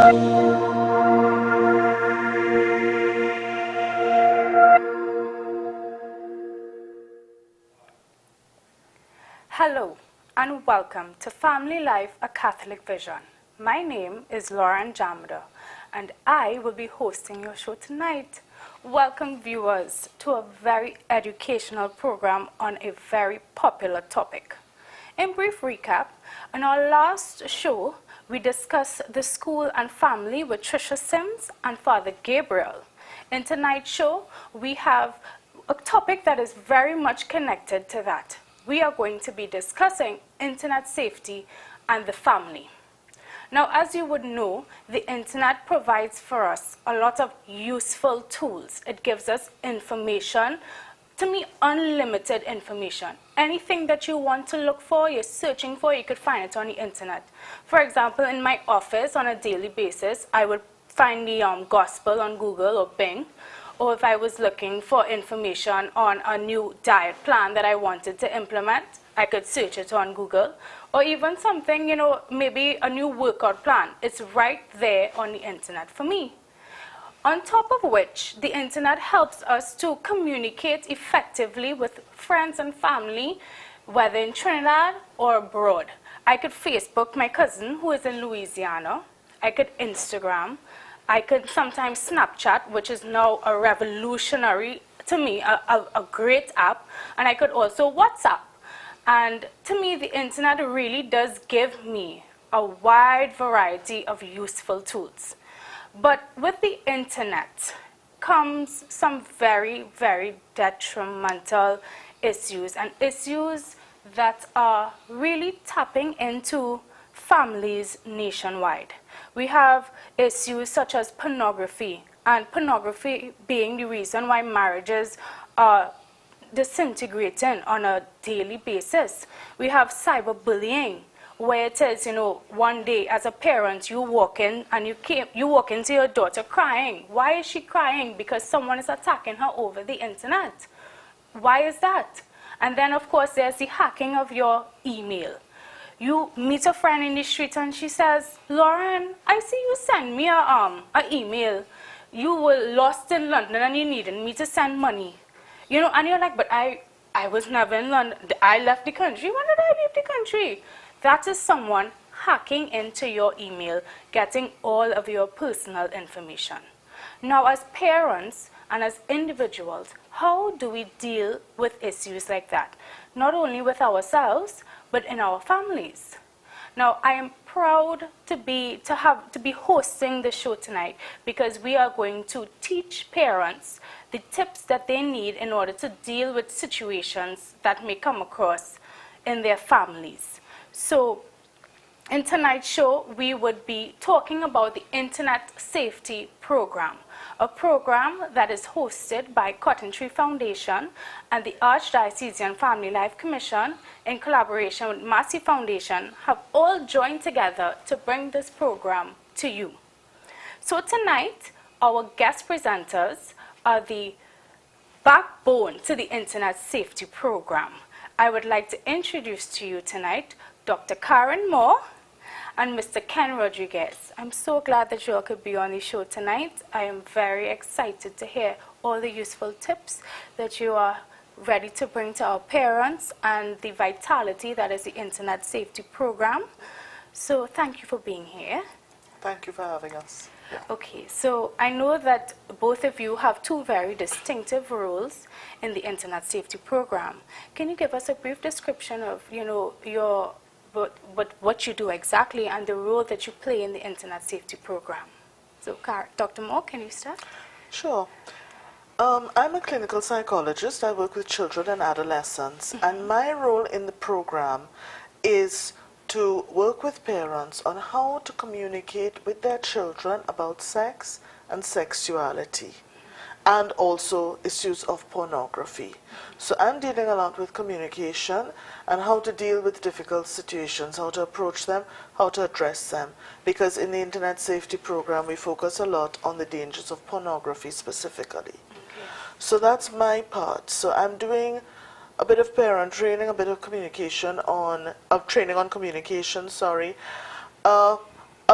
Hello and welcome to Family Life, a Catholic Vision. My name is Lauren Jamada and I will be hosting your show tonight. Welcome viewers to a very educational program on a very popular topic. In brief recap, in our last show, we discussed the school and family with Tricia Sims and Father Gabriel. In tonight's show, we have a topic that is very much connected to that. We are going to be discussing internet safety and the family. Now, as you would know, the internet provides for us a lot of useful tools. It gives us information, to me, unlimited information. Anything that you want to look for, you're searching for, you could find it on the internet. For example, in my office on a daily basis, I would find the gospel on Google or Bing. Or if I was looking for information on a new diet plan that I wanted to implement, I could search it on Google. Or even something, maybe a new workout plan. It's right there on the internet for me. On top of which, the internet helps us to communicate effectively with friends and family, whether in Trinidad or abroad. I could Facebook my cousin who is in Louisiana. I could Instagram. I could sometimes Snapchat, which is now a revolutionary, to me, a great app. And I could also WhatsApp. And to me, the internet really does give me a wide variety of useful tools. But with the internet comes some very, very detrimental issues, and issues that are really tapping into families nationwide. We have issues such as pornography, and pornography being the reason why marriages are disintegrating on a daily basis. We have cyberbullying, where it is, one day as a parent, you walk in and you walk into your daughter crying. Why is she crying? Because someone is attacking her over the internet. Why is that? And then, of course, there's the hacking of your email. You meet a friend in the street and she says, Lauren, I see you send me an email. You were lost in London and you needed me to send money. And you're like, but I was never in London. I left the country. When did I leave the country? That is someone hacking into your email, getting all of your personal information. Now, as parents and as individuals, how do we deal with issues like that? Not only with ourselves, but in our families. Now, I am proud to be hosting the show tonight because we are going to teach parents the tips that they need in order to deal with situations that may come across in their families. So, in tonight's show, we would be talking about the Internet Safety Program, a program that is hosted by Cotton Tree Foundation and the Archdiocesan Family Life Commission in collaboration with Massey Foundation have all joined together to bring this program to you. So tonight, our guest presenters are the backbone to the Internet Safety Program. I would like to introduce to you tonight Dr. Karen Moore and Mr. Ken Rodriguez. I'm so glad that you all could be on the show tonight. I am very excited to hear all the useful tips that you are ready to bring to our parents and the vitality that is the Internet Safety Program. So thank you for being here. Thank you for having us. Yeah. Okay, so I know that both of you have two very distinctive roles in the Internet Safety Program. Can you give us a brief description of, what you do exactly and the role that you play in the Internet Safety Program? So, Dr. Moore, can you start? Sure. I'm a clinical psychologist. I work with children and adolescents, and my role in the program is to work with parents on how to communicate with their children about sex and sexuality, and also issues of pornography. So I'm dealing a lot with communication and how to deal with difficult situations, how to approach them, how to address them. Because in the Internet Safety Program, we focus a lot on the dangers of pornography specifically. Okay. So that's my part. So I'm doing a bit of parent training, a bit of communication on, training on communication, a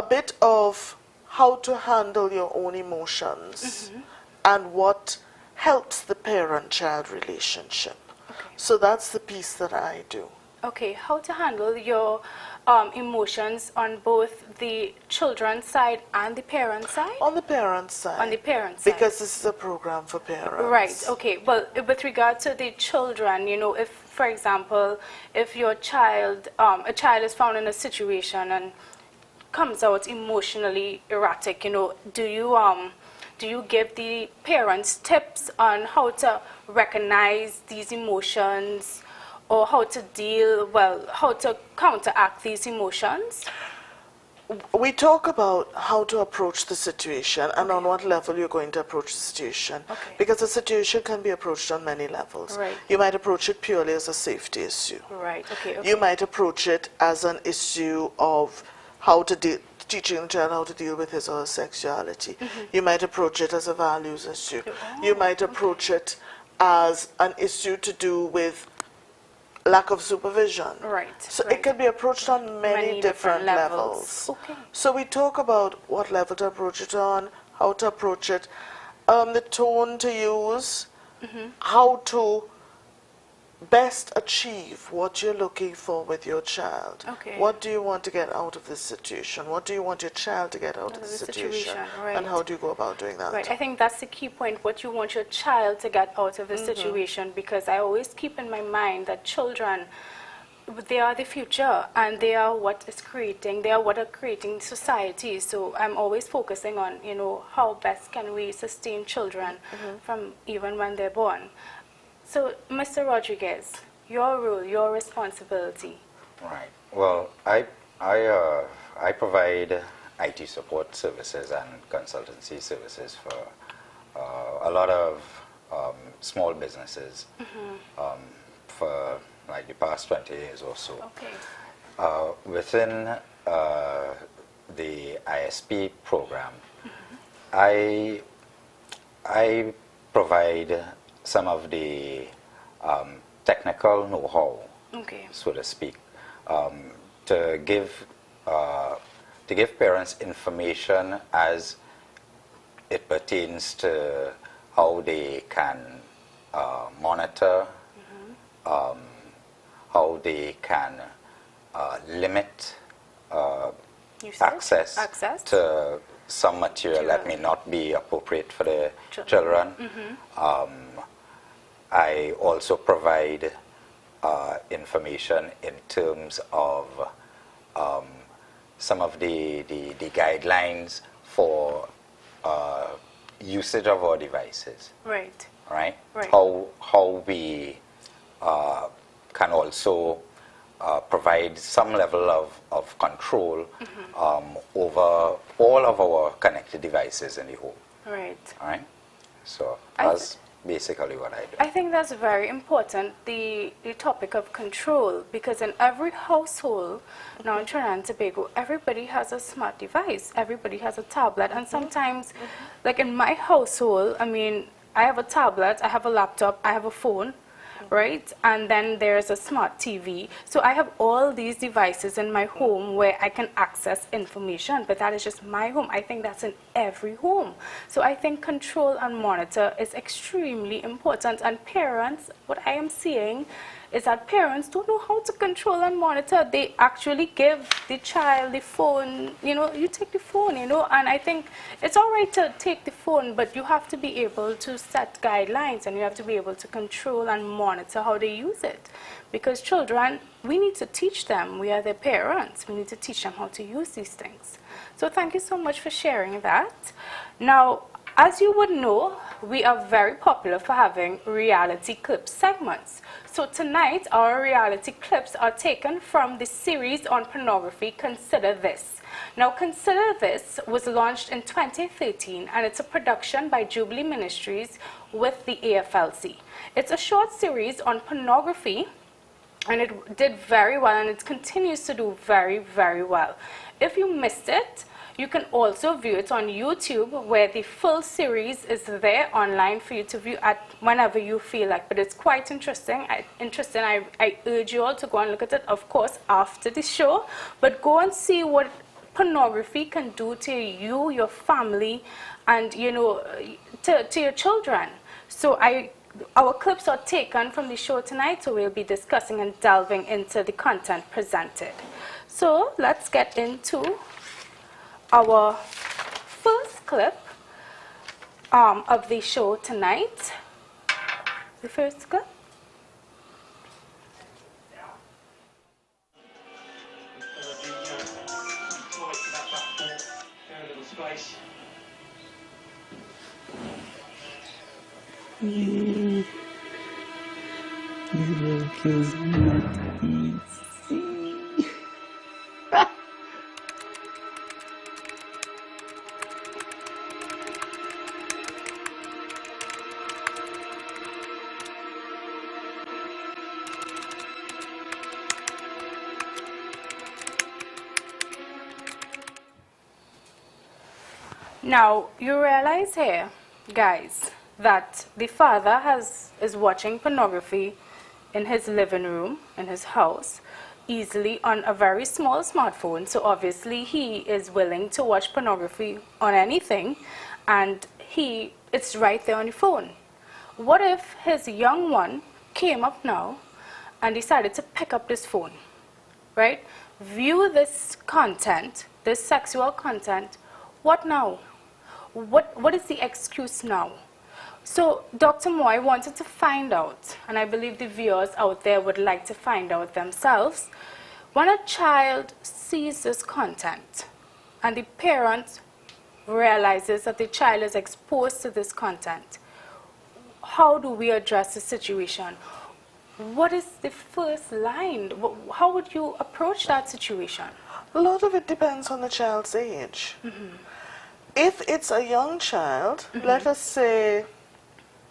bit of how to handle your own emotions and what helps the parent-child relationship. Okay. So that's the piece that I do. Okay, how to handle your emotions on both the children's side and the parent side? On the parent side. On the parent side. Because this is a program for parents. Right, okay. Well, with regard to the children, you know, if, for example, if your child, a child is found in a situation and comes out emotionally erratic, you know, do you give the parents tips on how to recognize these emotions or how to how to counteract these emotions? We talk about how to approach the situation and on what level you're going to approach the situation. Okay. Because the situation can be approached on many levels. Right. You might approach it purely as a safety issue. Right, okay, okay. You might approach it as an issue of how to deal, teaching the child how to deal with his or her sexuality. You might approach it as a values issue. You might approach it as an issue to do with lack of supervision. Right. So right. it can be approached on many different levels. Okay. So we talk about what level to approach it on, how to approach it, the tone to use, how to best achieve what you're looking for with your child. Okay. What do you want to get out of this situation? What do you want your child to get out of the situation? Right. And how do you go about doing that? Right, I think that's the key point, what you want your child to get out of the situation, because I always keep in my mind that children, they are the future and they are what is creating, they are what are creating society. So I'm always focusing on, you know, how best can we sustain children from even when they're born. So, Mr. Rodriguez, your role, your responsibility. Right. Well, I provide IT support services and consultancy services for a lot of small businesses for like the past 20 years or so. Okay. Within the ISP program, I provide some of the technical know-how, Okay. so to speak, to give parents information as it pertains to how they can monitor, how they can limit Usage? access to some material that may not be appropriate for the children. I also provide information in terms of some of the guidelines for usage of our devices. Right. Right? Right. How we can also provide some level of control over all of our connected devices in the home. Right. All right? So that's basically what I do. I think that's very important, the topic of control, because in every household, now in Trinidad and Tobago, everybody has a smart device, everybody has a tablet, and sometimes, like in my household, I mean, I have a tablet, I have a laptop, I have a phone, right? And then there's a smart TV. So I have all these devices in my home where I can access information, but that is just my home. I think that's in every home. So I think control and monitor is extremely important. And parents, what I am seeing is that parents don't know how to control and monitor. They actually give the child the phone, you know, you take the phone, you know, and I think it's all right to take the phone, but you have to be able to set guidelines and you have to be able to control and monitor how they use it. Because children, we need to teach them. We are their parents. We need to teach them how to use these things. So thank you so much for sharing that. Now, as you would know, we are very popular for having reality clip segments. So tonight, our reality clips are taken from the series on pornography, Consider This. Now, Consider This was launched in 2013, and it's a production by Jubilee Ministries with the AFLC. It's a short series on pornography, and it did very well, and it continues to do very, very well. If you missed it, you can also view it on YouTube, where the full series is there online for you to view at whenever you feel like. But it's quite interesting. I urge you all to go and look at it, of course, after the show. But go and see what pornography can do to you, your family, and to your children. So our clips are taken from the show tonight, so we'll be discussing and delving into the content presented. So let's get into our first clip of the show tonight. The first clip. You look as not easy. Now, you realize here, guys, that the father is watching pornography in his living room, in his house, easily on a very small smartphone. So obviously he is willing to watch pornography on anything, and it's right there on the phone. What if his young one came up now and decided to pick up this phone, right? View this content, this sexual content. What now? What is the excuse now? So Dr. Moy wanted to find out, and I believe the viewers out there would like to find out themselves, when a child sees this content and the parent realizes that the child is exposed to this content, how do we address the situation? What is the first line? How would you approach that situation? A lot of it depends on the child's age. If it's a young child, let us say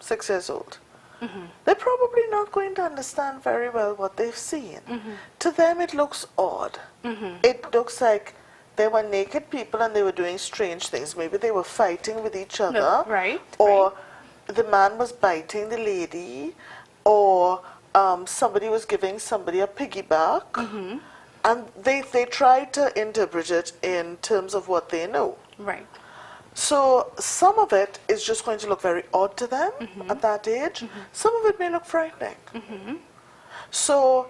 6 years old, they're probably not going to understand very well what they've seen. To them it looks odd. It looks like they were naked people and they were doing strange things. Maybe they were fighting with each other. No, right. Or the man was biting the lady, or somebody was giving somebody a piggyback. And they try to interpret it in terms of what they know. Right. So some of it is just going to look very odd to them at that age. Some of it may look frightening. So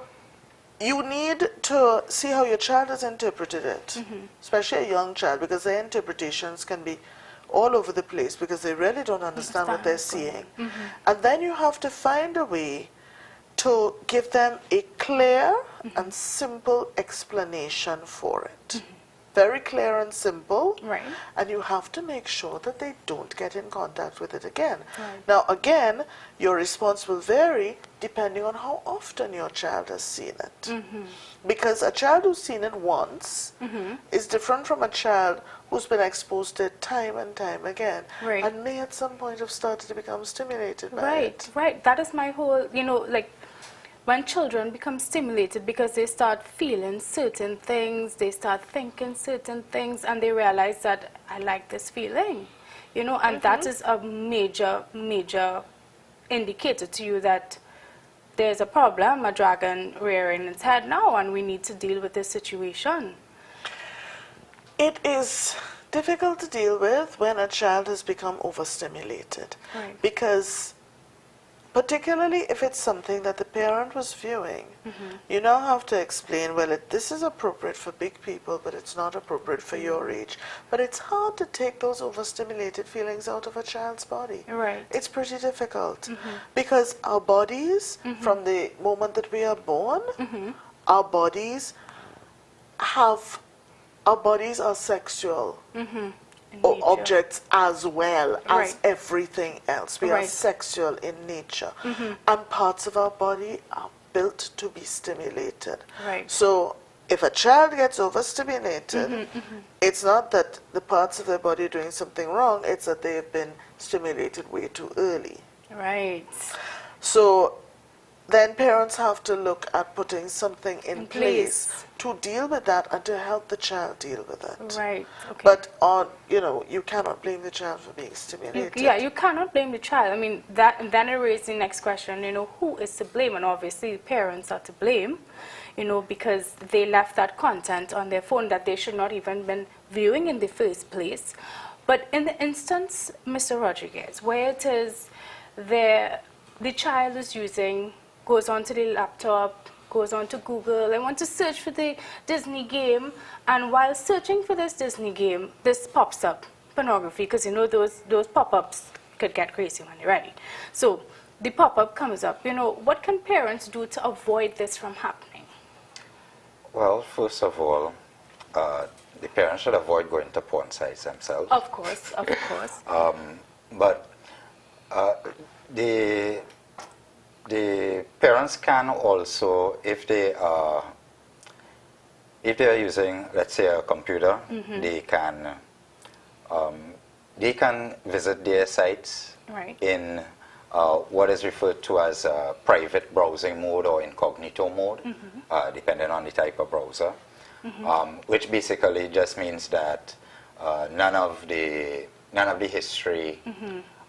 you need to see how your child has interpreted it, especially a young child, because their interpretations can be all over the place because they really don't understand what they're seeing. And then you have to find a way to give them a clear and simple explanation for it. Very clear and simple. Right. And you have to make sure that they don't get in contact with it again. Right. Now, again, your response will vary depending on how often your child has seen it. Because a child who's seen it once is different from a child who's been exposed to it time and time again. Right. And may at some point have started to become stimulated by it. Right. That is my whole, like, when children become stimulated because they start feeling certain things, they start thinking certain things, and they realize that I like this feeling, and that is a major indicator to you that there's a problem, a dragon rearing its head now, and we need to deal with this situation. It is difficult to deal with when a child has become overstimulated. Right. Because particularly if it's something that the parent was viewing, you now have to explain, well, this is appropriate for big people, but it's not appropriate for your age. But it's hard to take those overstimulated feelings out of a child's body. Right. It's pretty difficult because our bodies, from the moment that we are born, our bodies are sexual. Objects as well as everything else. We are sexual in nature. And parts of our body are built to be stimulated. Right. So if a child gets overstimulated, it's not that the parts of their body are doing something wrong, it's that they have been stimulated way too early. Right. So then parents have to look at putting something in place to deal with that and to help the child deal with it. Right. Okay. But you cannot blame the child for being stimulated. You cannot blame the child. I mean, then it raises the next question, who is to blame? And obviously the parents are to blame, because they left that content on their phone that they should not even been viewing in the first place. But in the instance, Mr. Rodriguez, where it is the child is goes onto the laptop, goes onto Google, and want to search for the Disney game, and while searching for this Disney game, this pops up, pornography, because those pop-ups could get crazy when you're ready. So the pop-up comes up, what can parents do to avoid this from happening? Well, first of all, the parents should avoid going to porn sites themselves. Of course. But the parents can also, if they are using, let's say, a computer, they can visit their sites in what is referred to as private browsing mode or incognito mode, depending on the type of browser, which basically just means that none of the history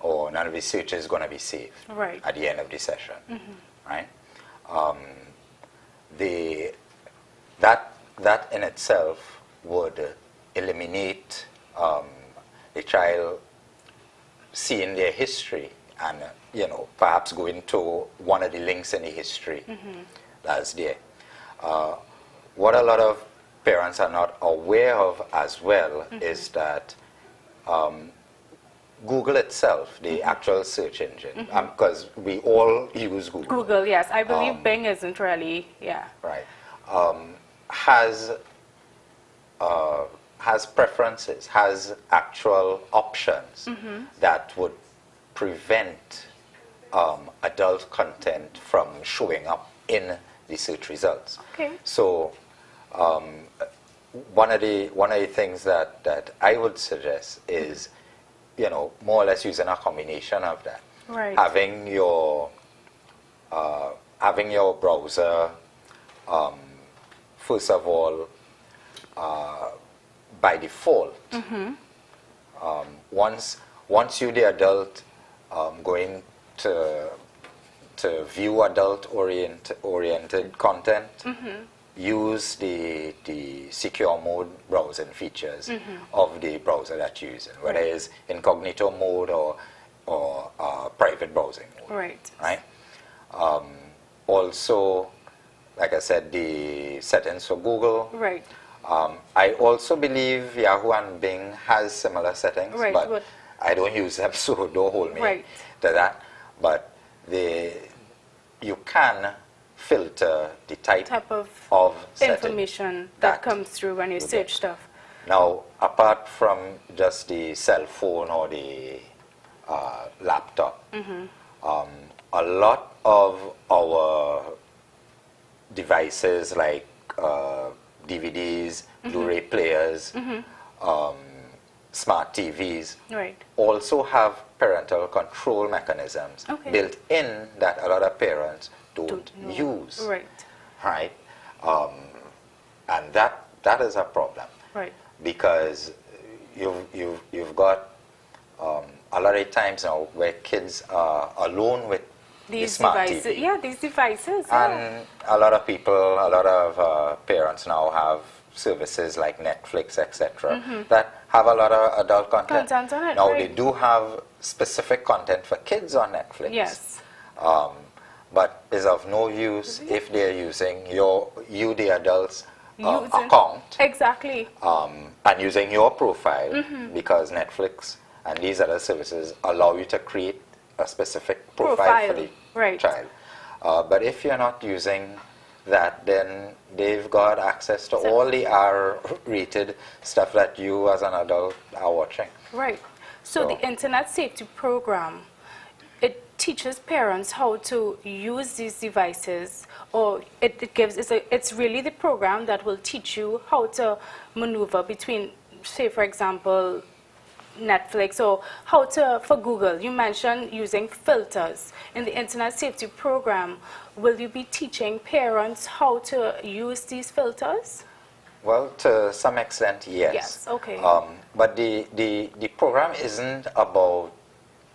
or none of the search is going to be saved at the end of the session, right? That in itself would eliminate the child seeing their history and perhaps going to one of the links in the history that's there. What a lot of parents are not aware of as well is that Google itself, the actual search engine, because we all use Google. Google, yes. I believe Bing isn't really, Right. Has preferences, has actual options that would prevent adult content from showing up in the search results. Okay. So one of the things that I would suggest is, more or less using a combination of that. Right. Having your browser, first of all, by default, once you the adult going to view adult-oriented content, use the secure mode browsing features of the browser that you're using, whether it's incognito mode or private browsing mode. Right. Also, like I said, the settings for Google. Right. I also believe Yahoo and Bing has similar settings, but I don't use them, so don't hold me to that. But you can filter the type of information that comes through when you search stuff. Now, apart from just the cell phone or the laptop, a lot of our devices like DVDs, Blu-ray players, smart TVs also have parental control mechanisms built in that a lot of parents don't use. Right. And that is a problem. Because you've got a lot of times now where kids are alone with these smart devices. These devices. And a lot of people, a lot of parents now have services like Netflix, etc., that have a lot of adult content. On it, now they do have specific content for kids on Netflix. Yes. But is of no use if they're using the adult's account. Exactly. And using your profile, because Netflix and these other services allow you to create a specific profile for the child. But if you're not using that, then they've got access to all the R-rated stuff that you as an adult are watching. Right. So the Internet Safety Program, it teaches parents how to use these devices, or it's really the program that will teach you how to maneuver between, say for example, Netflix, or for Google. You mentioned using filters. In the Internet Safety Program, will you be teaching parents how to use these filters? Well, to some extent, yes. Yes, okay. But the program isn't about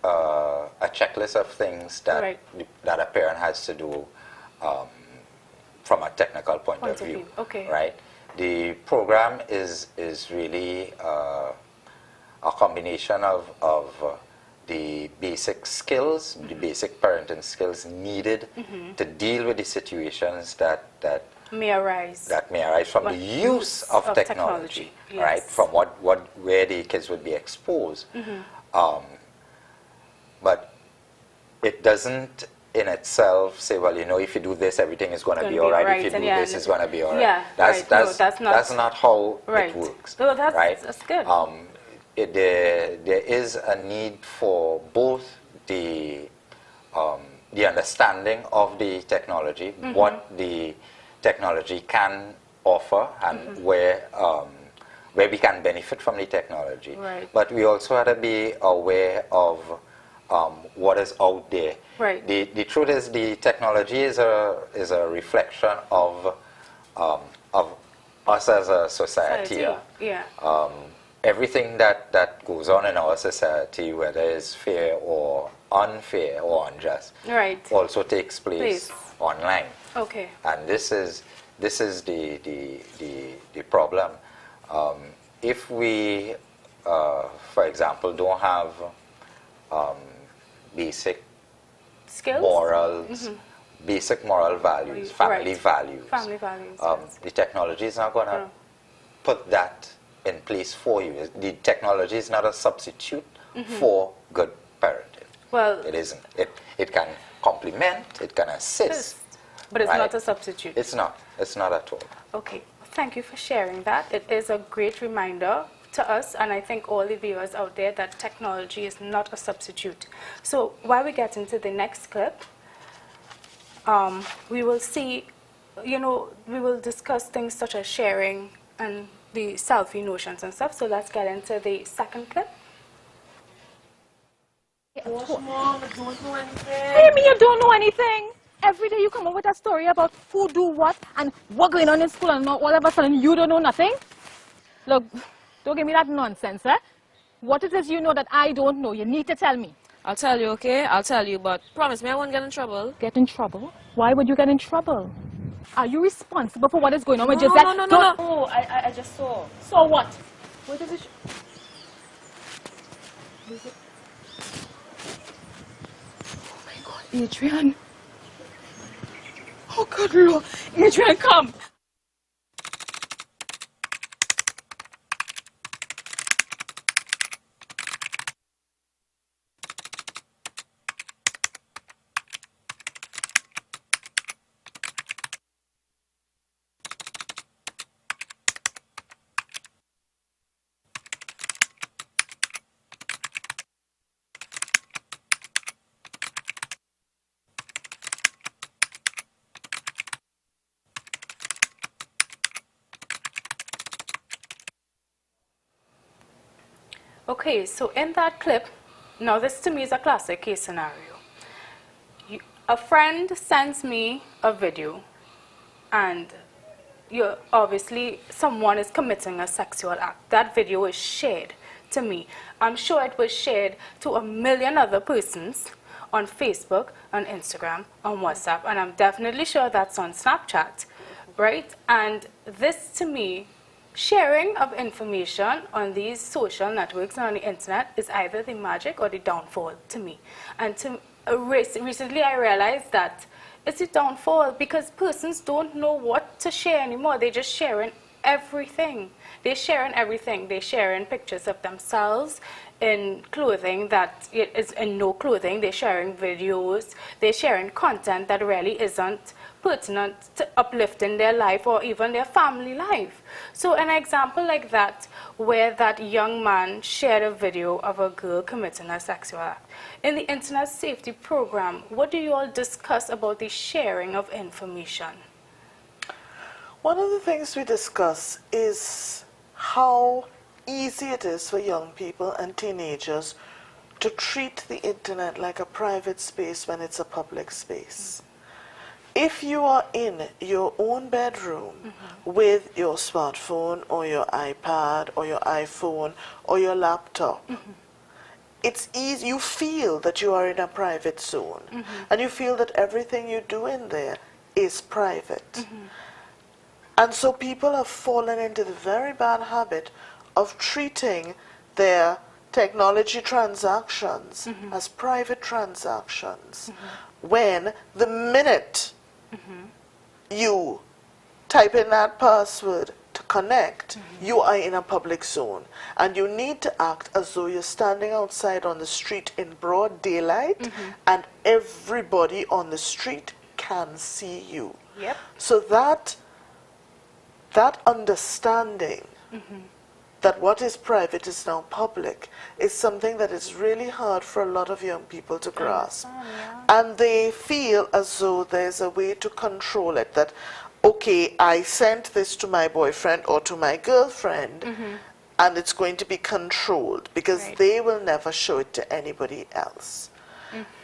a checklist of things that a parent has to do from a technical point of view. Okay. Right? The program is really a combination of the basic skills, the basic parenting skills needed to deal with the situations that may arise from the use of technology, yes. right? From where the kids would be exposed. But it doesn't in itself say, well, you know, if you do this, everything is going to be all right. If you do this, it's going to be all right. Yeah, that's not how right. it works. Oh, that's, right? That's good. There is a need for both the understanding of the technology, what the technology can offer, and where we can benefit from the technology. Right. But we also have to be aware of what is out there. Right. The truth is, the technology is a reflection of us as a society. Yeah. Everything that goes on in our society, whether it's fair or unfair or unjust, right, also takes place online. Okay. And this is the problem. If we, for example, don't have basic skills, morals, basic moral values, family values, yes. the technology is not going to put that in place for you. The technology is not a substitute for good parenting. Well, it isn't. It can complement, it can assist, but it's right? not a substitute. It's not at all. Okay, thank you for sharing that. It is a great reminder to us, and I think all the viewers out there, that technology is not a substitute. So while we get into the next clip, we will see, we will discuss things such as sharing and the selfie notions and stuff. So let's get into the second clip. Mom, I don't know anything. What do you mean you don't know anything? Every day you come up with a story about who do what and what going on in school, and all of a sudden you don't know nothing? Look, don't give me that nonsense, eh? What it is you know that I don't know, you need to tell me. I'll tell you, okay? I'll tell you, but promise me I won't get in trouble. Get in trouble? Why would you get in trouble? Are you responsible for what is going on with No, Gisette? no. Oh, I just saw. So what? What is it? Oh my God, Adrian. Oh good Lord. Adrian, come. Okay, so in that clip, now this to me is a classic case scenario. A friend sends me a video, and obviously someone is committing a sexual act. That video is shared to me. I'm sure it was shared to a million other persons on Facebook, on Instagram, on WhatsApp, and I'm definitely sure that's on Snapchat, right? And this to me, sharing of information on these social networks and on the internet is either the magic or the downfall to me. And recently I realized that it's a downfall because persons don't know what to share anymore. They're just sharing everything. They're sharing everything. They're sharing pictures of themselves in clothing that is in no clothing. They're sharing videos. They're sharing content that really isn't pertinent to uplifting their life or even their family life. So an example like that, where that young man shared a video of a girl committing a sexual act. In the Internet Safety Program, what do you all discuss about the sharing of information? One of the things we discuss is how easy it is for young people and teenagers to treat the internet like a private space when it's a public space. If you are in your own bedroom with your smartphone or your iPad or your iPhone or your laptop, it's easy. You feel that you are in a private zone, and you feel that everything you do in there is private. And so people have fallen into the very bad habit of treating their technology transactions as private transactions, when the minute you type in that password to connect, you are in a public zone, and you need to act as though you're standing outside on the street in broad daylight, and everybody on the street can see you. Yep. So that understanding that what is private is now public is something that is really hard for a lot of young people to grasp. And they feel as though there's a way to control it, that, okay, I sent this to my boyfriend or to my girlfriend, and it's going to be controlled because they will never show it to anybody else.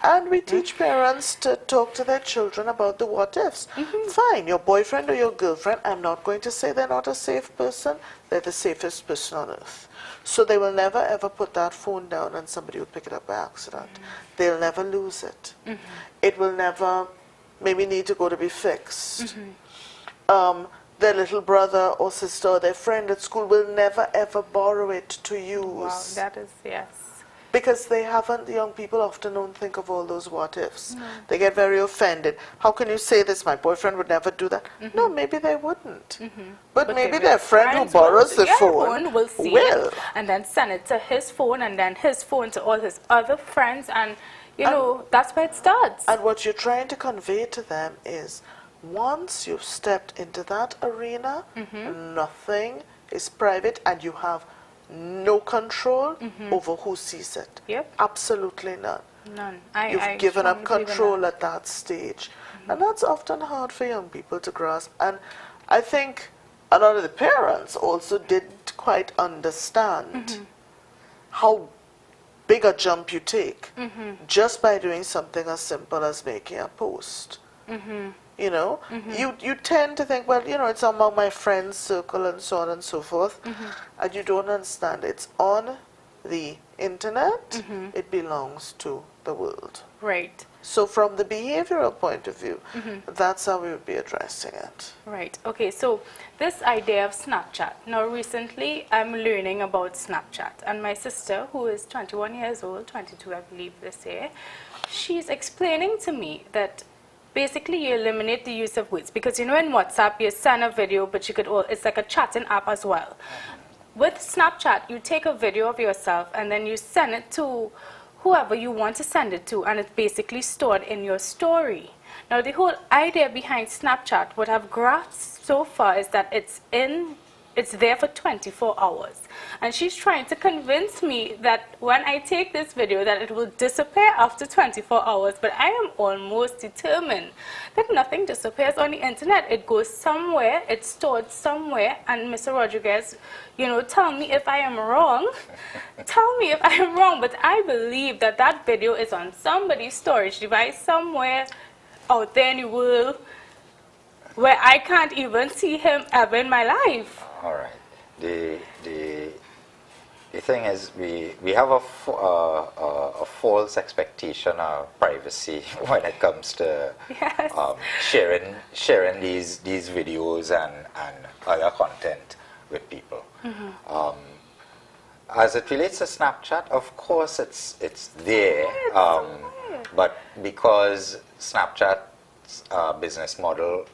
And we teach parents to talk to their children about the what ifs. Fine, your boyfriend or your girlfriend, I'm not going to say they're not a safe person, they're the safest person on earth. So they will never ever put that phone down and somebody will pick it up by accident. They'll never lose it. It will never maybe need to go to be fixed. Their little brother or sister or their friend at school will never ever borrow it to use. Wow, that is, yes. Because they haven't, young people often don't think of all those what ifs. They get very offended. How can you say this? My boyfriend would never do that. No, maybe they wouldn't. But maybe their friend who borrows the phone will see it and then send it to his phone, and then his phone to all his other friends, and you know, that's where it starts. And what you're trying to convey to them is, once you've stepped into that arena, nothing is private, and you have no control over who sees it. Yep. Absolutely none. None. You've given up control at that stage. And that's often hard for young people to grasp. And I think a lot of the parents also didn't quite understand how big a jump you take just by doing something as simple as making a post. You know, you tend to think, well, you know, it's among my friends' circle and so on and so forth, and you don't understand it's on the internet, it belongs to the world. Right. So from the behavioral point of view, that's how we would be addressing it. Right. Okay, so this idea of Snapchat. Now recently I'm learning about Snapchat, and my sister, who is 21 years old, 22 I believe this year, she's explaining to me that basically you eliminate the use of words, because you know in WhatsApp you send a video, but you could it's like a chatting app as well. With Snapchat, you take a video of yourself and then you send it to whoever you want to send it to, and it's basically stored in your story. Now the whole idea behind Snapchat, what I've grasped so far, is that it's there for 24 hours. And she's trying to convince me that when I take this video that it will disappear after 24 hours, but I am almost determined that nothing disappears on the internet. It goes somewhere, it's stored somewhere, and Mr. Rodriguez, you know, tell me if I am wrong. Tell me if I am wrong, but I believe that that video is on somebody's storage device somewhere out there in the world where I can't even see him ever in my life. All right. The thing is, we have a false expectation of privacy when it comes to sharing these videos and other content with people. As it relates to Snapchat, of course it's there, but because Snapchat's business model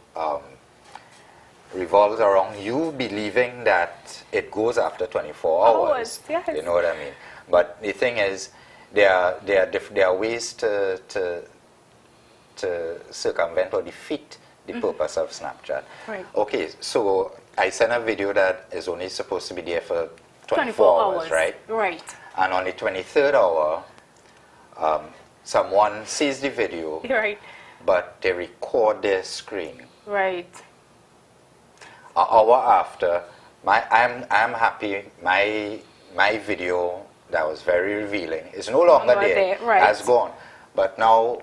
revolves around you believing that it goes after 24 hours. Yes. You know what I mean? But the thing is, there are ways to circumvent or defeat the purpose of Snapchat. Right. Okay, so I send a video that is only supposed to be there for 24 hours, right? Right. And on the 23rd hour, someone sees the video, Right. but they record their screen. Right. An hour after, I'm happy. My video that was very revealing is no longer there. Right. Has gone. But now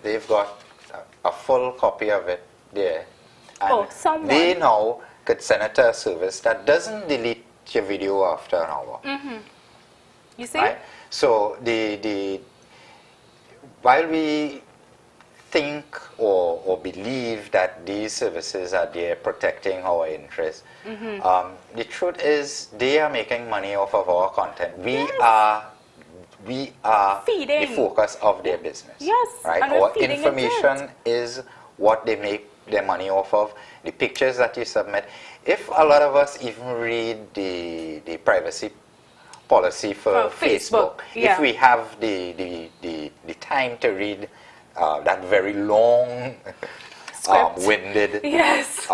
they've got a full copy of it there, and they now could send it to a service that doesn't delete your video after an hour. You see? Right? So while we think or believe that these services are there protecting our interests. The truth is, they are making money off of our content. We are Feeding. the focus of their business. Yes, right? and we're Our feeding into information is what they make their money off of. The pictures that you submit. If a lot of us even read the privacy policy for Facebook, yeah. if we have the time to read that very long, winded Yes.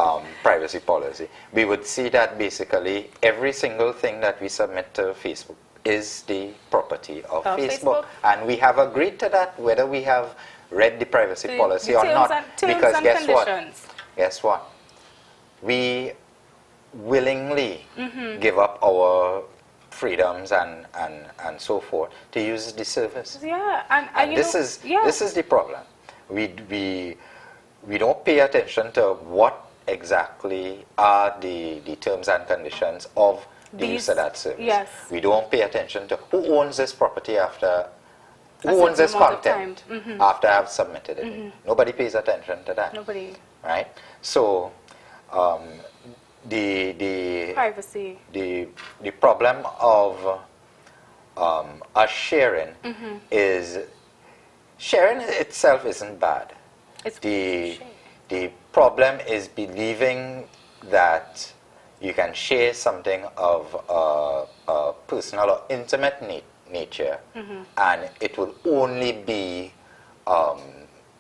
privacy policy, we would see that basically every single thing that we submit to Facebook is the property of Facebook. And we have agreed to that, whether we have read the privacy policy or not. Because guess what? Guess what? We willingly give up our freedoms and so forth to use the service. Yeah, And this is the problem. We don't pay attention to what exactly are the terms and conditions of the use of that service. Yes. We don't pay attention to who owns this property after, who owns this content after I've submitted it. Nobody pays attention to that. Nobody. Right? So the Privacy. the problem of us sharing is, sharing itself isn't bad. It's The problem is believing that you can share something of a personal or intimate nature, and it will only be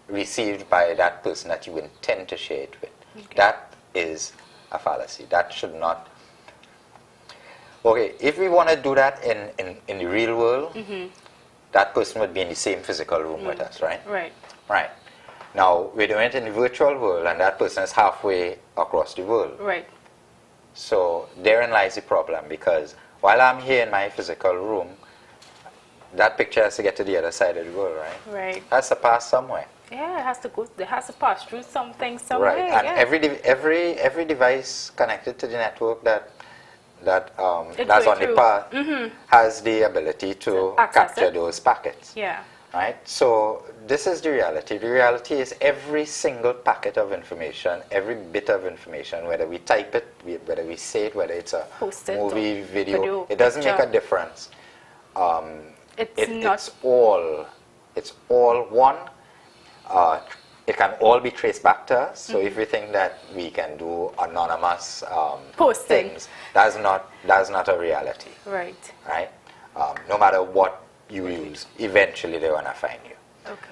received by that person that you intend to share it with. Okay. That is a fallacy. That should not. Okay, if we want to do that in the real world, that person would be in the same physical room with us, right? Right. Right. Now, we're doing it in the virtual world, and that person is halfway across the world. Right. So therein lies the problem, because while I'm here in my physical room, that picture has to get to the other side of the world, right? Right. Has to pass somewhere. Yeah, it has to pass through something somewhere. Right. And yeah. every device connected to the network that's on going the through. path has the ability to access capture it. those packets. Yeah. Right? So this is the reality. The reality is every single packet of information, every bit of information, whether we type it, whether we say it, whether it's a Posted movie, or video, it doesn't make a picture. difference. It's It's all one. It can all be traced back to us. So if we think that we can do anonymous Posting. things, that's not a reality. Right. Right? No matter what you use, eventually they're gonna find you. Okay.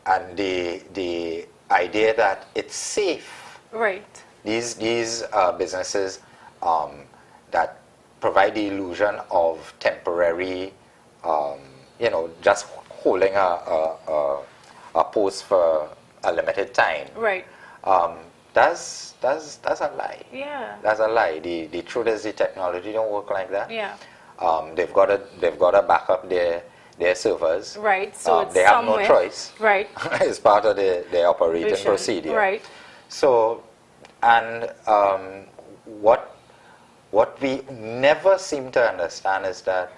And the idea that it's safe, Right. these businesses that provide the illusion of temporary, just holding a post for a limited time. Right. That's a lie. Yeah. That's a lie. The truth is the technology don't work like that. Yeah. They've got to back up their servers. Right. So it's they have somewhere. no choice. Right. It's part of their operating procedure. Right. So, and what we never seem to understand is that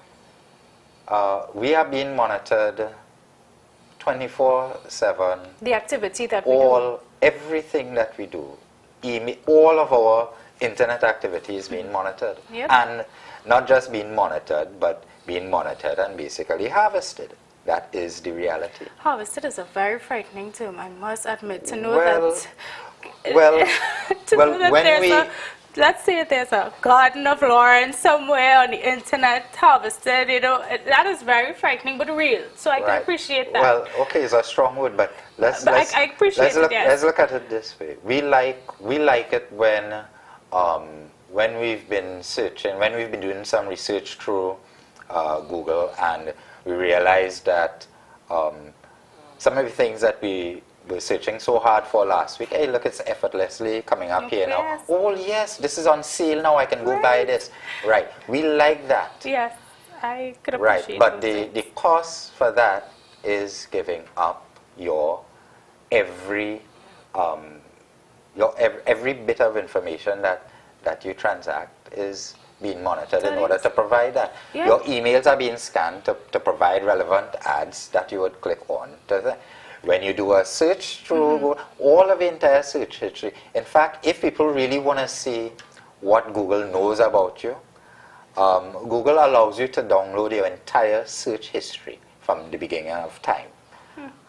we are being monitored 24/7. The activity that we do. Everything that we do, all of our internet activity is being monitored. Yep. And not just being monitored, but being monitored and basically harvested. That is the reality. Harvested is a very frightening term, I must admit, to know Well, that. well, to well, know that when there's we- let's say there's a garden of Lawrence somewhere on the internet harvested, that is very frightening but real. So I can Right. appreciate that. Well, okay, it's a strong word, but let's I appreciate let's it, look, yes. let's look at it this way. We like it when we've been searching, when we've been doing some research through Google, and we realize that some of the things that we were searching so hard for last week, hey, look, it's effortlessly coming up here now. Yes. Oh yes, this is on sale now, I can go buy Right. this. Right, we like that. Yes, I could Right, appreciate but those the things. cost for that is giving up your every bit of information that you transact is being monitored in order to provide that. Yeah. Your emails are being scanned to provide relevant ads that you would click on. When you do a search through Google, all of the entire search history. In fact, if people really want to see what Google knows about you, Google allows you to download your entire search history from the beginning of time,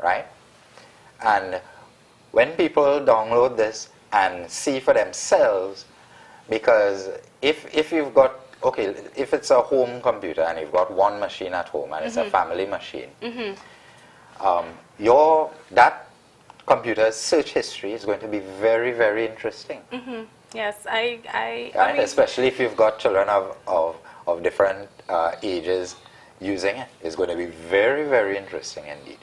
right? And when people download this and see for themselves, because if you've got, okay, if it's a home computer and you've got one machine at home and it's a family machine, that computer's search history is going to be very, very interesting. Yes, I Right? mean, Especially if you've got children of different ages using it. It's going to be very, very interesting indeed.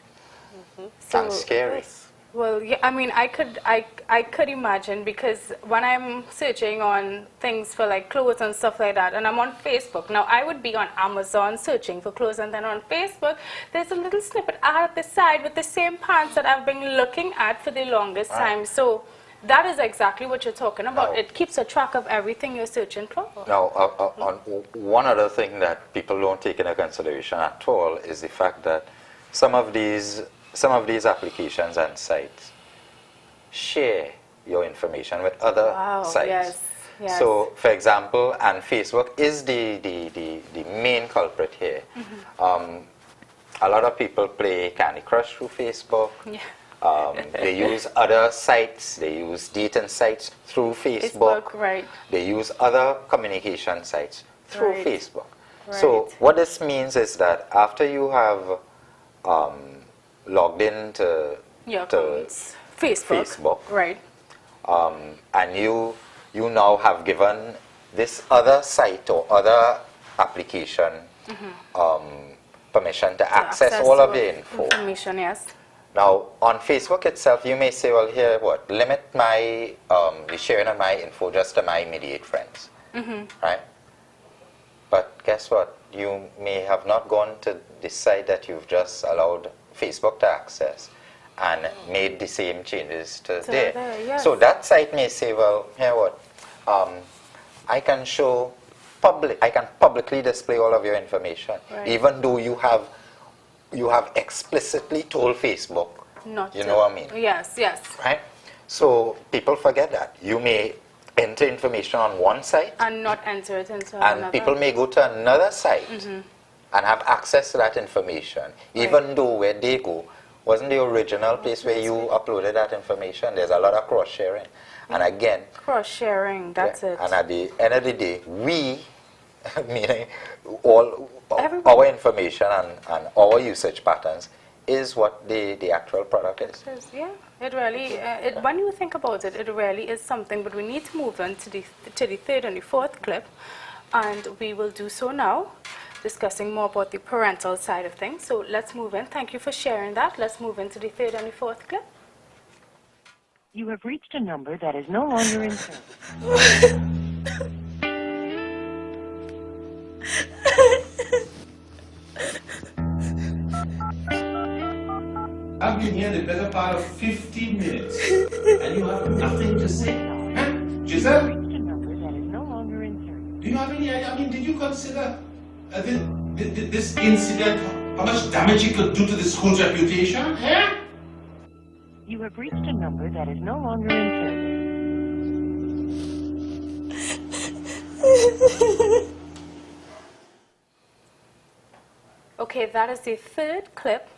And scary. yes. Well, yeah, I mean, I could imagine, because when I'm searching on things for like clothes and stuff like that, and I'm on Facebook, now I would be on Amazon searching for clothes, and then on Facebook, there's a little snippet ad at the side with the same pants that I've been looking at for the longest time. So that is exactly what you're talking about. Now, it keeps a track of everything you're searching for. Now, on one other thing that people don't take into consideration at all is the fact that some of these applications and sites share your information with other sites. Yes, yes. So, for example, and Facebook is the main culprit here. A lot of people play Candy Crush through Facebook. Yeah. They use other sites. They use dating sites through Facebook. Right. They use other communication sites through Right. Facebook. So what this means is that after you have logged into Your accounts. Facebook. Right. and you now have given this other site or other application permission to access all of the information, yes. Now, on Facebook itself, you may say, well, here, limit my, the sharing of my info just to my immediate friends, right? But guess what? You may have not gone to the site that you've just allowed Facebook to access and made the same changes to there. Yes. So that site may say, well, here what? I can publicly display all of your information, even though you have explicitly told Facebook, Not you know what I mean? Yes, yes. Right? So people forget that. You may enter information on one site And not enter it into another. and people may go to another site and have access to that information, even though where they go wasn't the original place where you uploaded that information. There's a lot of cross-sharing. And again, cross-sharing, that's it. and at the end of the day, we, meaning our information and our usage patterns is what the actual product is. Yeah, it really, when you think about it, it really is something, but we need to move on to the third and the fourth clip, and we will do so now, discussing more about the parental side of things. So let's move in. Thank you for sharing that. Let's move into the third and the fourth clip. You have reached a number that is no longer in service. I've been here the better part of 15 minutes, and you have nothing to say. Huh? Giselle? You have reached a number that is no longer in service. Do you have any idea? I mean, did you consider this incident, how much damage it could do to the school's reputation? Huh? You have reached a number that is no longer in service. Okay, that is the third clip,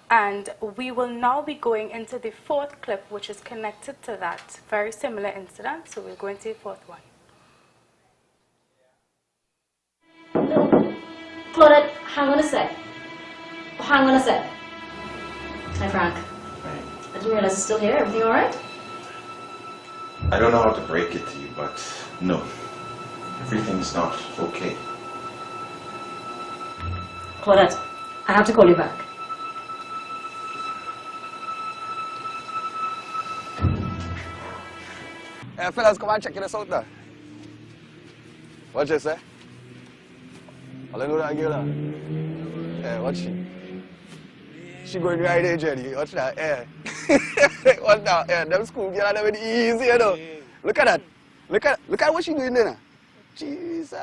and we will now be going into the fourth clip, which is connected to that very similar incident. So we'll go into the fourth one. Claudette, hang on a sec. Hang on a sec. Hi, Frank. I didn't realize it's still here. Everything all right? I don't know how to break it to you, but no. Everything's not okay. Claudette, I have to call you back. Hey, fellas, come and check this out there. What you say? I know that girl. Hey, watch she. She going right there, Jenny. Watch that. Hey. Watch that. Hey, them school girls are very easy, you know. Look at that. Look at what she doing there. Jesus.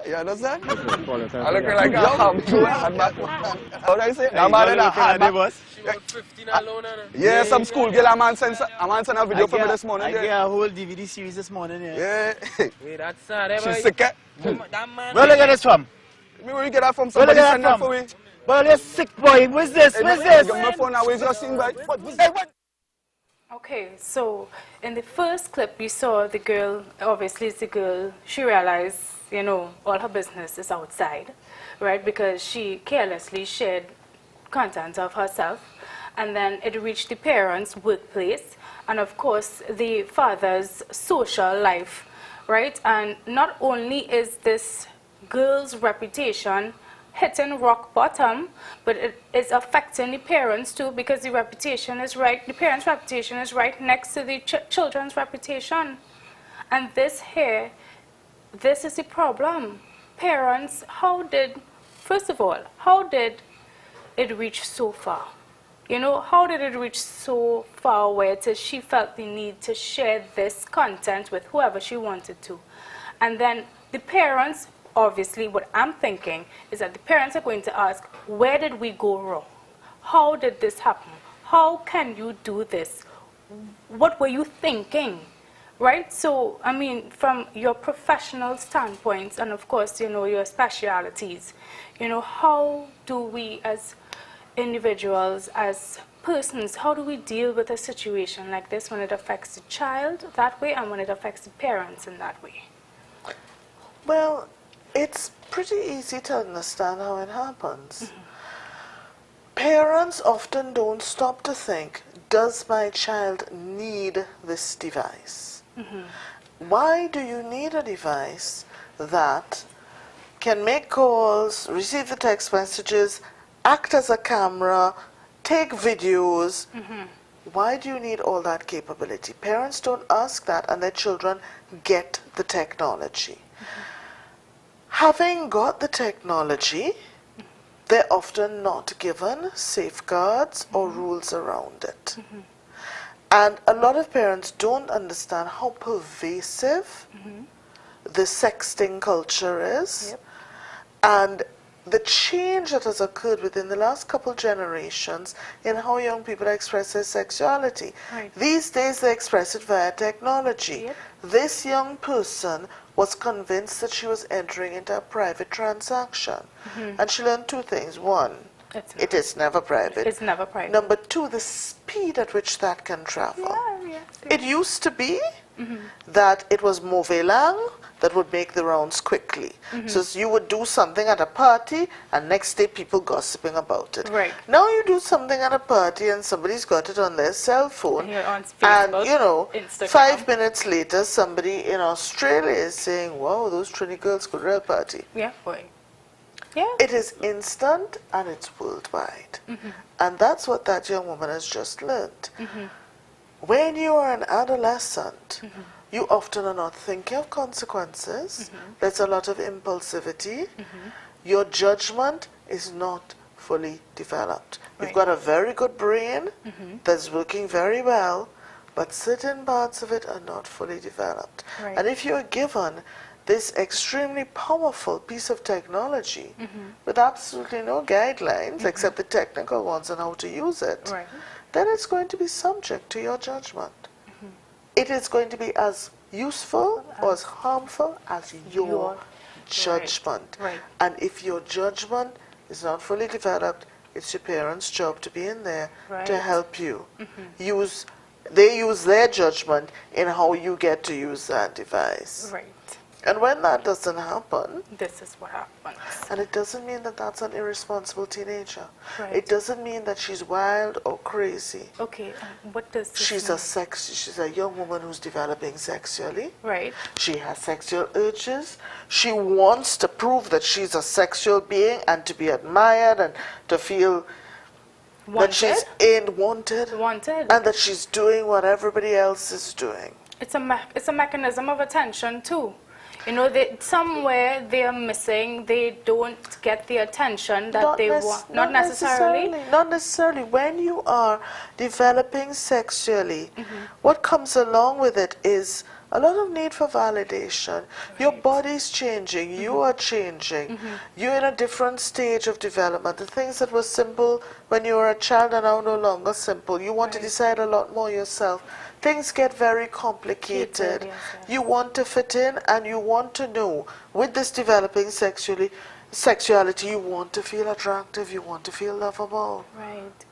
You understand? I look like a ham to a hard man. How do I say? That man in a hard man. She was 15 alone. Yeah, some school girl, a man sent a video for me this morning. I get a whole DVD series this morning. Yeah. Wait, that's sad. She's sick. That man. Where did you get this from? Where you get that from? Somebody sent that for me. Well, you're sick boy. What's this? What's this? Give my phone now. Where's your scene, boy? Okay, so in the first clip you saw the girl, obviously it's the girl, she realized, you know, all her business is outside, right? Because she carelessly shared content of herself, and then it reached the parents' workplace, and of course the father's social life, right? And not only is this girl's reputation hitting rock bottom, but it is affecting the parents too, because the reputation is right, the parents' reputation is right next to the children's reputation. And this is the problem. Parents, first of all, how did it reach so far? You know, how did it reach so far where she felt the need to share this content with whoever she wanted to? And then the parents, obviously, what I'm thinking is that the parents are going to ask, where did we go wrong? How did this happen? How can you do this? What were you thinking? Right? So, I mean, from your professional standpoints and, of course, you know, your specialities, you know, how do we as individuals, as persons, how do we deal with a situation like this when it affects the child that way and when it affects the parents in that way? Well, it's pretty easy to understand how it happens. Mm-hmm. Parents often don't stop to think, does my child need this device? Mm-hmm. Why do you need a device that can make calls, receive the text messages, act as a camera, take videos? Mm-hmm. Why do you need all that capability? Parents don't ask that, and their children get the technology. Mm-hmm. Having got the technology, they're often not given safeguards or rules around it. Mm-hmm. And a lot of parents don't understand how pervasive the sexting culture is. Yep. And the change that has occurred within the last couple generations in how young people express their sexuality. Right. These days they express it via technology. Yep. This young person was convinced that she was entering into a private transaction. Mm-hmm. And she learned two things. One, it is never private. It's never private. Number two, the speed at which that can travel. Yeah, yes. It used to be that it was mauvais langue that would make the rounds quickly. Mm-hmm. So you would do something at a party and next day people gossiping about it. Right. Now you do something at a party and somebody's got it on their cell phone. On Facebook, and you know, Instagram. 5 minutes later somebody in Australia is saying, wow, those Trini girls could real party. Yeah, boy. Yeah. It is instant and it's worldwide. Mm-hmm. And that's what that young woman has just learned. Mm-hmm. When you are an adolescent, you often are not thinking of consequences. There's a lot of impulsivity. Your judgment is not fully developed. Right. You've got a very good brain that's working very well, but certain parts of it are not fully developed. Right. And if you're given this extremely powerful piece of technology with absolutely no guidelines except the technical ones on how to use it, right, then it's going to be subject to your judgment. It is going to be as useful or as harmful as your judgment. Right. And if your judgment is not fully developed, it's your parents' job to be in there to help you. They use their judgment in how you get to use that device. Right. And when that doesn't happen, this is what happens. And it doesn't mean that that's an irresponsible teenager. Right. It doesn't mean that she's wild or crazy. Okay, what does this she's mean? She's a young woman who's developing sexually. Right. She has sexual urges. She wants to prove that she's a sexual being and to be admired and to feel that she's wanted, and that she's doing what everybody else is doing. It's a mechanism of attention too. You know, somewhere they are missing. They don't get the attention that they want. Not necessarily. Not necessarily. When you are developing sexually, what comes along with it is a lot of need for validation. Your body's changing, you are changing, you're in a different stage of development. The things that were simple when you were a child are now no longer simple. You want to decide a lot more yourself. Things get very complicated. You want to fit in, and you want to know, with this developing sexuality, you want to feel attractive, you want to feel lovable. Right.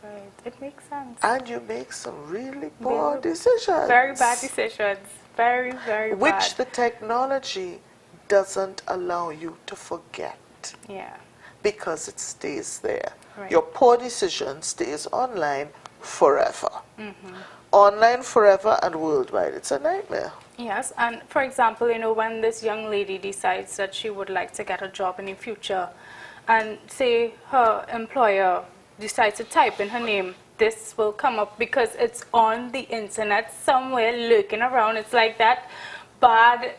It makes sense. And you make some really poor decisions. Very bad decisions. Very bad. Which the technology doesn't allow you to forget. Yeah. Because it stays there. Right. Your poor decision stays online forever. Online forever and worldwide. It's a nightmare. Yes, and for example, when this young lady decides that she would like to get a job in the future, and say her employer decides to type in her name, this will come up because it's on the internet somewhere lurking around. It's like that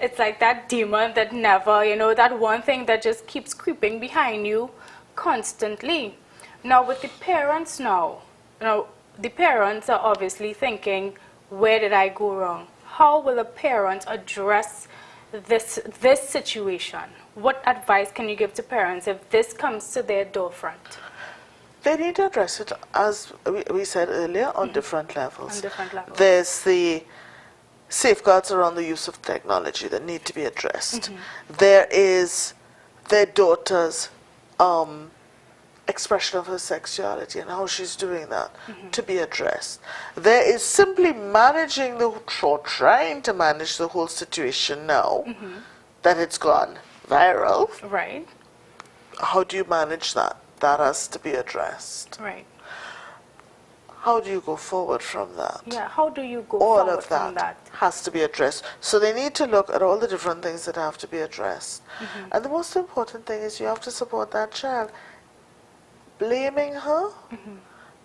it's like that demon that never, that one thing that just keeps creeping behind you constantly. Now with the parents the parents are obviously thinking, where did I go wrong? How will a parent address this situation? What advice can you give to parents if this comes to their doorfront? They need to address it, as we said earlier, on different levels. On different levels. There's the safeguards around the use of technology that need to be addressed. There is their daughter's expression of her sexuality and how she's doing that to be addressed. There is simply managing trying to manage the whole situation now that it's gone viral. Right. How do you manage that? That has to be addressed. Right. How do you go forward from that? Yeah, how do you go all forward of that from that? has to be addressed. So they need to look at all the different things that have to be addressed. And the most important thing is you have to support that child. Blaming her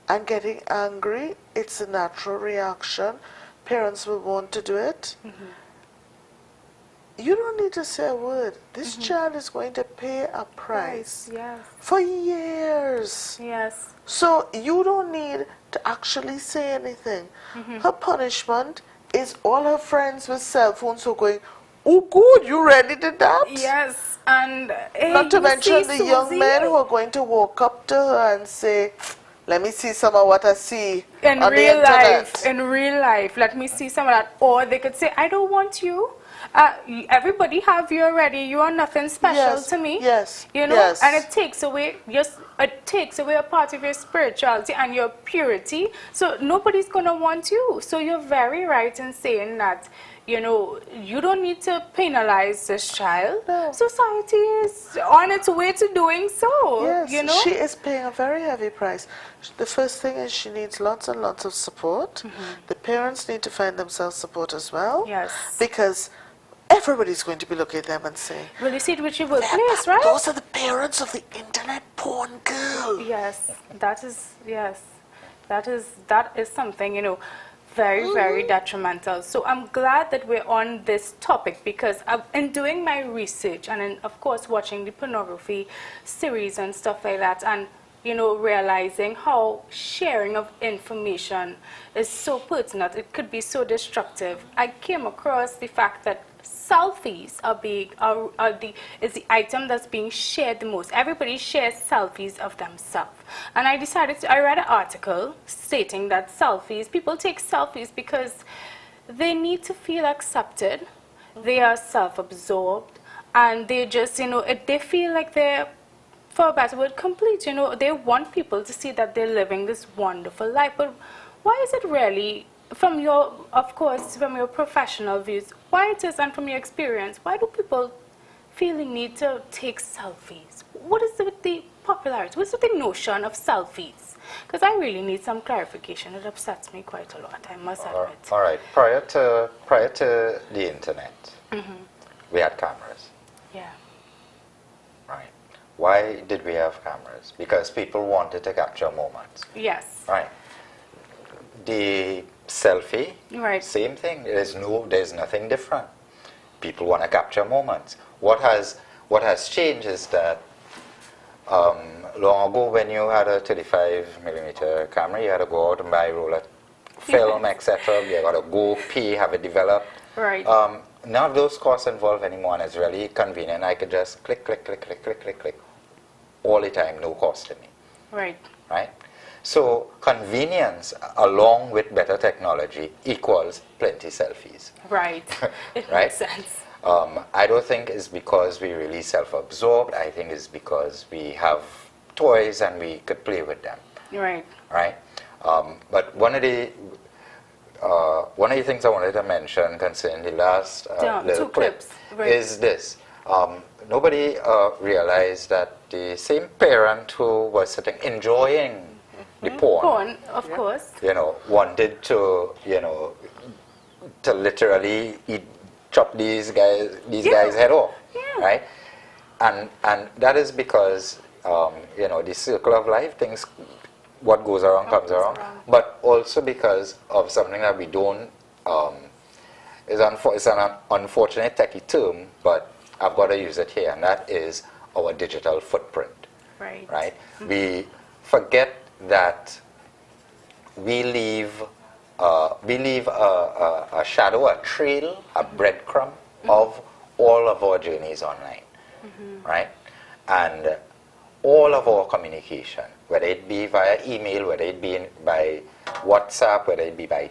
and getting angry, it's a natural reaction. Parents will want to do it. You don't need to say a word. This child is going to pay a price for years. Yes. So you don't need to actually say anything. Her punishment is all her friends with cell phones who are going, oh good, you really did that? Yes, and not to mention the young men who are going to walk up to her and say, let me see some of what I see on the internet. In real life, let me see some of that. Or they could say, I don't want you. Everybody have you already. You are nothing special to me. Yes. And it takes away a part of your spirituality and your purity. So nobody's gonna want you. So you're very right in saying that, you don't need to penalize this child. No. Society is on its way to doing so. Yes, she is paying a very heavy price. The first thing is she needs lots and lots of support. The parents need to find themselves support as well. Yes. Because everybody's going to be looking at them and saying, well, you see it with your workplace, right? Those are the parents of the internet porn girl. Yes, that is something, very, very detrimental. So I'm glad that we're on this topic because in doing my research and of course watching the pornography series and stuff like that, and realizing how sharing of information is so pertinent, it could be so destructive. I came across the fact that selfies is the item that's being shared the most. Everybody shares selfies of themselves. And I read an article stating that people take selfies because they need to feel accepted, they are self-absorbed, and they just, they feel like they're, for a better word, complete. They want people to see that they're living this wonderful life. But why is it really, from your professional views, why it is, and from your experience, why do people feel the need to take selfies? What is with the popularity? What's with the notion of selfies? Because I really need some clarification. It upsets me quite a lot, I must admit. All right. Prior to the internet, we had cameras. Yeah. Right. Why did we have cameras? Because people wanted to capture moments. Yes. Right. The selfie, right. Same thing. There's nothing different. People want to capture moments. What has changed is that long ago when you had a 35mm camera, you had to go out and buy a roll of film, etc. You got to go pay, have it developed. Right. None of those costs involved anymore, and it's really convenient. I could just click, click, click, click, click, click, click, all the time, no cost to me. Right. Right? So convenience along with better technology equals plenty selfies. Right. It Right? makes sense. I don't think it's because we're really self-absorbed. I think it's because we have toys and we could play with them. Right. Right? But one of the things I wanted to mention concerning the last little two clip clips. Right. is this. Nobody realized that the same parent who was sitting enjoying the porn, of course. wanted to, to literally chop these guys' head off, right? And that is because, the circle of life, things, what goes around comes around, but also because of something that we don't, it's an unfortunate techie term, but I've got to use it here, and that is our digital footprint. Right. Right? We forget that we leave a shadow, a trail, a breadcrumb of all of our journeys online, right? And all of our communication, whether it be via email, whether it be by WhatsApp, whether it be by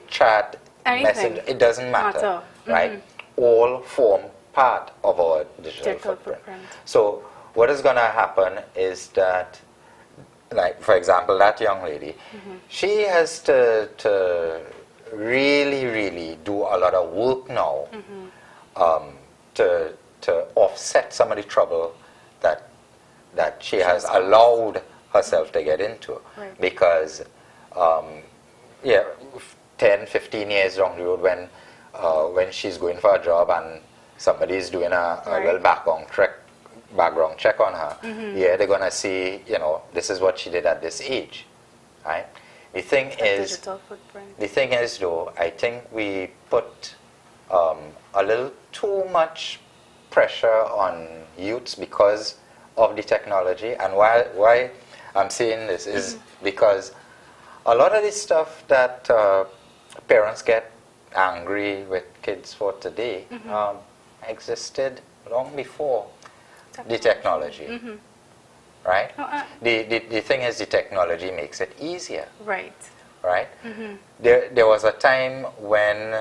chat, message, it doesn't matter, right? All form part of our digital footprint. So what is going to happen is that, like, for example, that young lady, she has to really, really do a lot of work now to offset some of the trouble that she has allowed herself to get into. Right. Because, 10, 15 years down the road when she's going for a job and somebody's doing a little background check on her, they're going to see, this is what she did at this age, right? The thing is, though, I think we put a little too much pressure on youths because of the technology. And why I'm saying this is because a lot of the stuff that parents get angry with kids for today existed long before the technology, right? The thing is, the technology makes it easier. Right. Right? There was a time when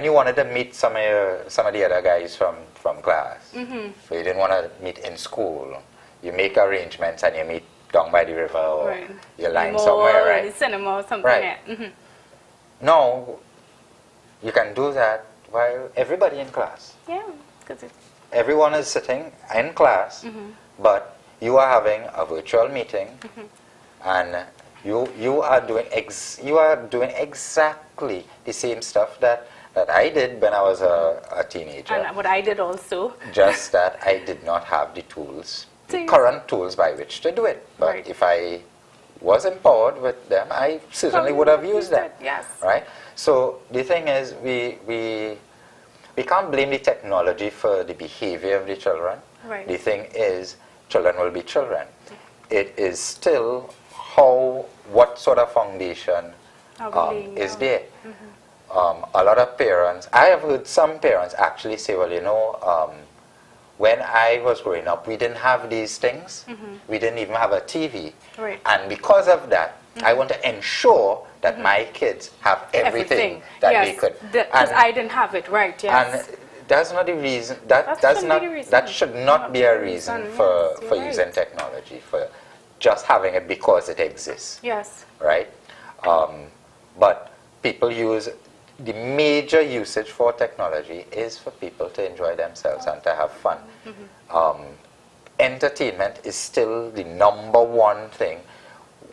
you wanted to meet some of the other guys from class, so you didn't want to meet in school, you make arrangements and you meet down by the river or you line somewhere, right? Cinema or something. Right. Now, you can do that while everybody in class. Yeah, because everyone is sitting in class, but you are having a virtual meeting, and you are doing exactly the same stuff that I did when I was a teenager. And what I did also. Just that I did not have the tools, the current tools by which to do it. But if I was empowered with them, I certainly would have used them. Yes. Right? So the thing is, we can't blame the technology for the behavior of the children. Right. The thing is, children will be children. It is still what sort of foundation is there. A lot of parents, I have heard some parents actually say, well, when I was growing up, we didn't have these things. We didn't even have a TV. Right. And because of that, I want to ensure that my kids have everything that they could. Because I didn't have it, right, yes. And that's not the reason, that should not be a reason for using technology, for just having it because it exists. Yes. Right? But people use, the major usage for technology is for people to enjoy themselves and to have fun. Entertainment is still the number one thing.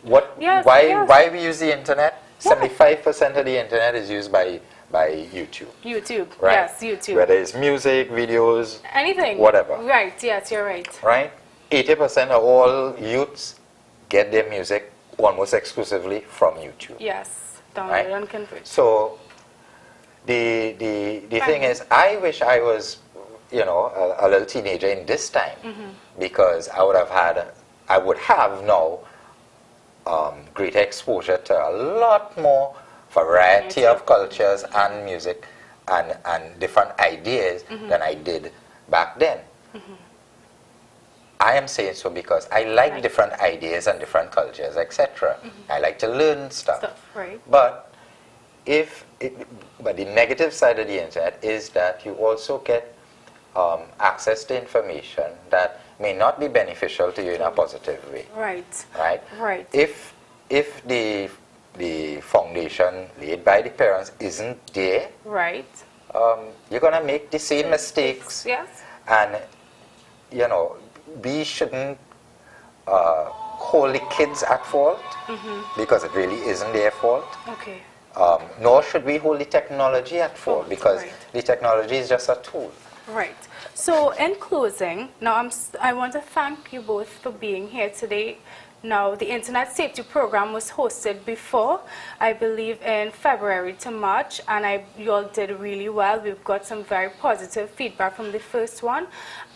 Why we use the internet? 75% of the internet is used by YouTube. YouTube, right? yes, YouTube. Whether it's music, videos, anything. Whatever. Right, yes, you're right. Right? 80% of all youths get their music almost exclusively from YouTube. Yes, download and convert. So the thing is, I wish I was, you know, a little teenager in this time, because I would have now greater exposure to a lot more variety of cultures and music and different ideas than I did back then. I am saying so because I like different ideas and different cultures, etc. I like to learn stuff. But but the negative side of the internet is that you also get access to information that may not be beneficial to you in a positive way. Right. If the foundation laid by the parents isn't there, you're gonna make the same mistakes. And you know, we shouldn't hold the kids at fault because it really isn't their fault. Nor should we hold the technology at fault because the technology is just a tool. Right. So in closing, now I want to thank you both for being here today. Now, the Internet Safety Program was hosted before, I believe in February to March, and you all did really well. We've got some very positive feedback from the first one.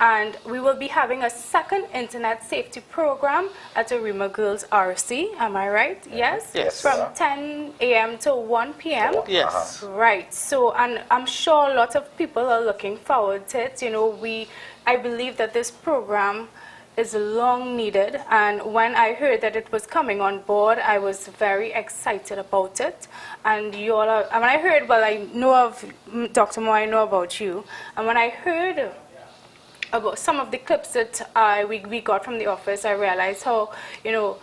And we will be having a second Internet Safety Program at Arima Girls RC, am I right? Yes? Yes. From 10 a.m. to 1 p.m.? Yes. Right. So, and I'm sure a lot of people are looking forward to it. You know, I believe that this program is long needed, and when I heard that it was coming on board, I was very excited about it. And you all are, and when I heard, well, I know of Dr. Moore, I know about you, and when I heard about some of the clips that we got from the office, I realized how, you know,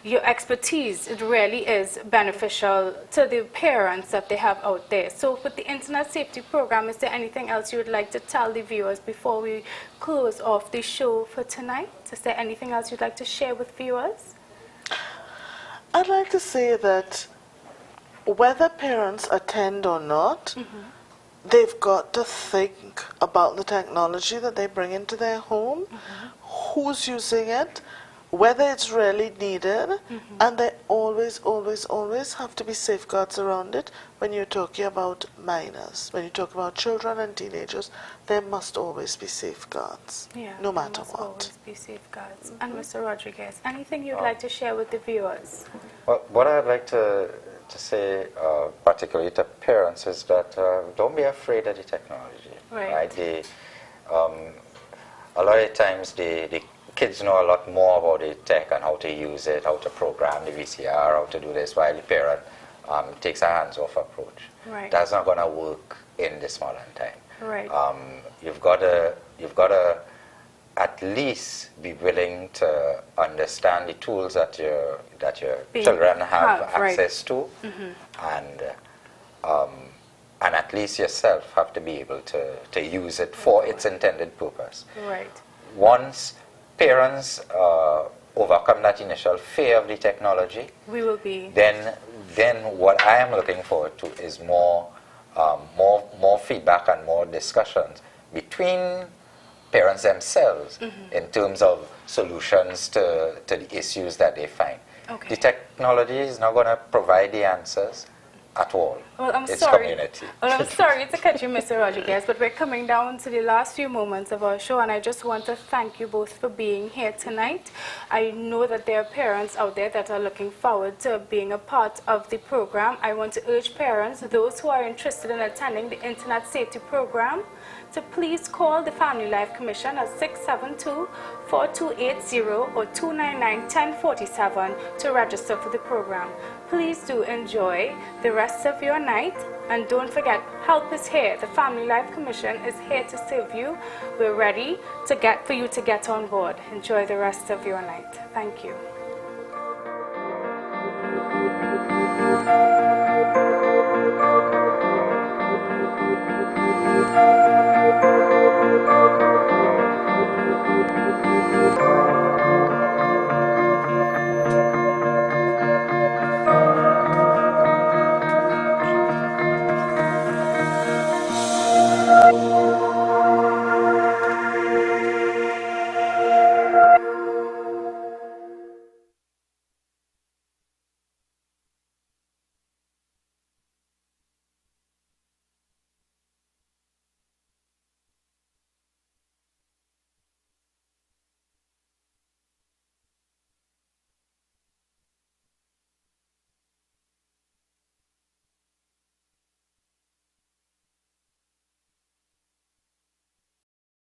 your expertise, it really is beneficial to the parents that they have out there. So with the Internet Safety Program, is there anything else you would like to tell the viewers before we close off the show for tonight? Is there anything else you'd like to share with viewers? I'd like to say that whether parents attend or not, they've got to think about the technology that they bring into their home, who's using it, whether it's really needed, and there always have to be safeguards around it. When you're talking about minors, when you talk about children and teenagers, there must always be safeguards, no matter what. Always be safeguards. And Mr. Rodriguez, anything you'd like to share with the viewers? Well, what I'd like to say, particularly to parents, is that don't be afraid of the technology. Right? A lot of times the kids know a lot more about the tech and how to use it, how to program the VCR, how to do this, while the parent takes a hands-off approach. That's not going to work in this modern time. You've got to at least be willing to understand the tools that your children have access to, and at least yourself have to be able to use it for its intended purpose. Once parents overcome that initial fear of the technology, then what I am looking forward to is more feedback and more discussions between parents themselves in terms of solutions to the issues that they find. The technology is not going to provide the answers at all. Well, I'm it's sorry. community. Well, I'm sorry to cut you, Mr. Rodriguez, but we're coming down to the last few moments of our show, and I just want to thank you both for being here tonight. I know that there are parents out there that are looking forward to being a part of the program. I want to urge parents, those who are interested in attending the Internet Safety Program, to please call the Family Life Commission at 672-4280 or 299-1047 to register for the program. Please do enjoy the rest of your night, and don't forget, help is here. The Family Life Commission is here to serve you. We're ready for you to get on board. Enjoy the rest of your night. Thank you.